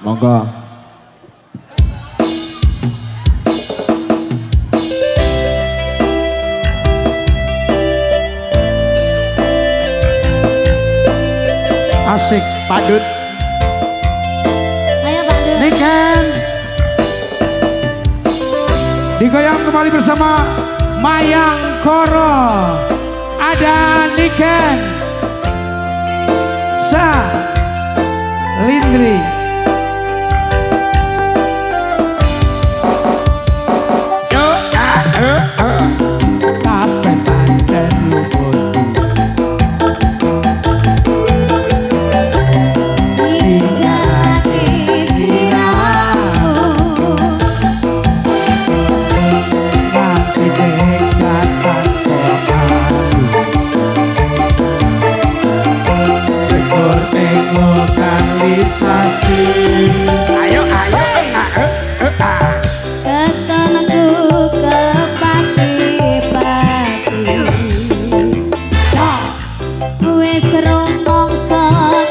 Monggo. Asik Padut. Ayo Padut. Niken. Digoyang kembali bersama Mayang Koro. Ada Niken. Sa Lindri. Ayo ketonku kepati-pati wis rumangsa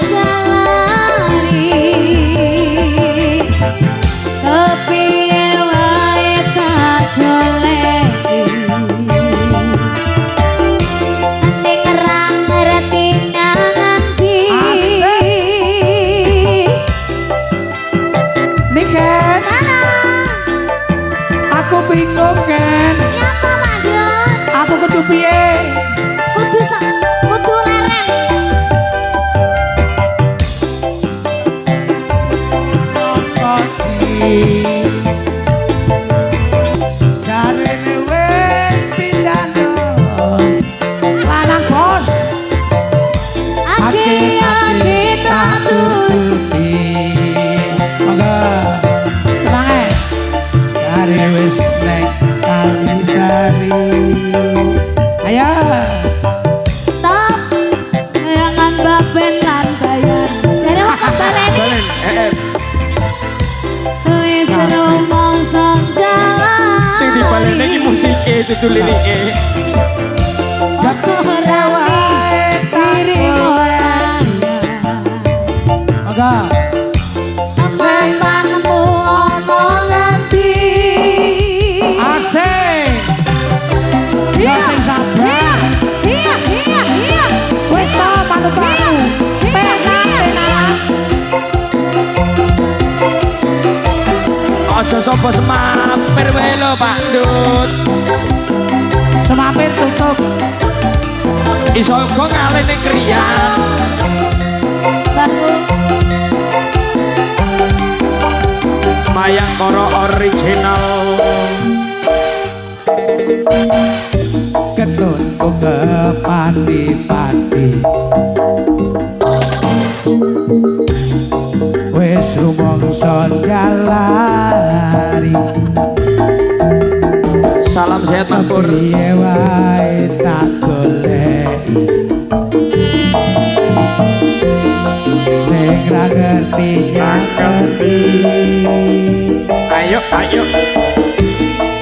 jalari kepiye wae tak goleki ning ra ngerti nganti Niken. Aku bingung Ken. Nyapa Madun? Aku kudu piye? Kudu leren. Jarene wis pindah lanang bos. Ake tak turuti. Monggo. Tenang Jare wis nek Kalisari. Ayo. Stop. Jangan baben lan bayar. Jare wong baleni. Wis rumangsa jalan. Sing dibaleni iki musike dudu lirike. Ora wae dirimu Monggo. Teman-temanmu ono nganti. Asik. Ya sing sabar. Iya. Wis to manut aku. Penak. Aja sapa semapir wae lho Pak Dut. Semampir tutup. Iso kok ngalih ning kriyan. Bagus. Mayang Koro original. Ketunku kepati-pati wis rumangsa jalari Salam sehat Mas Pur. piye wae tak goleki ning ra ngerti ngerti. Ayo.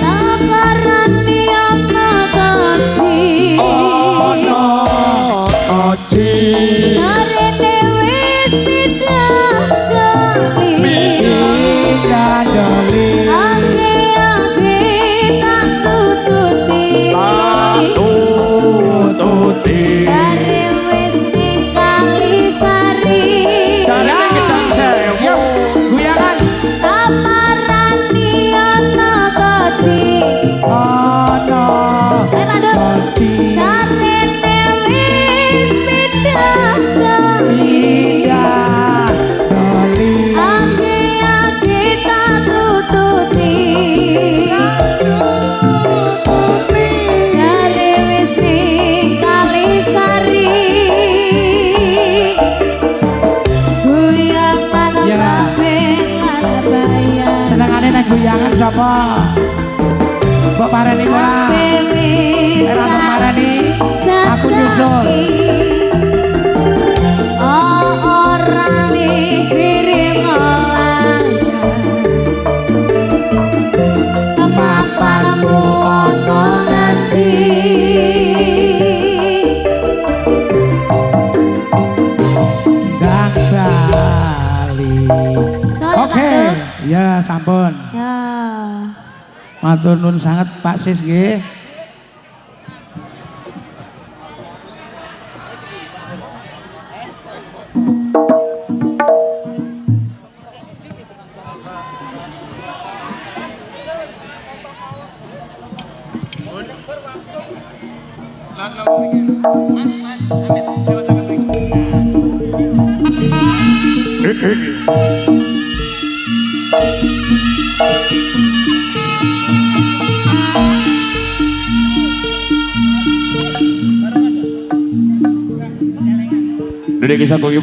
Taparani ana taksi. Ono oji. Sarene wis pindah doli. Pindah doli. Ake tak tututi. Tuti. Jare wis ning Kalisari. Jare ning Gedang Sewu. Guyangan. Taparani ana taksi. Ono Padut. oji. Sarene wis pindah doli. Pindah doli. Ake tak tututi. Jare wis ning Kalisari. Guyang manut Ya. kabeh lan bayar. Senengane nang guyangan sapa? Mbok pareni wae. Dewi Era marani aku nyusul. Orang dikirim oleh kemapaanmu ono nanti. Dan Sari. Salam, Oke, Atuk. ya sampun. Ya. Matur nuwun sangat Pak Sis nggih. Dede kisah kogi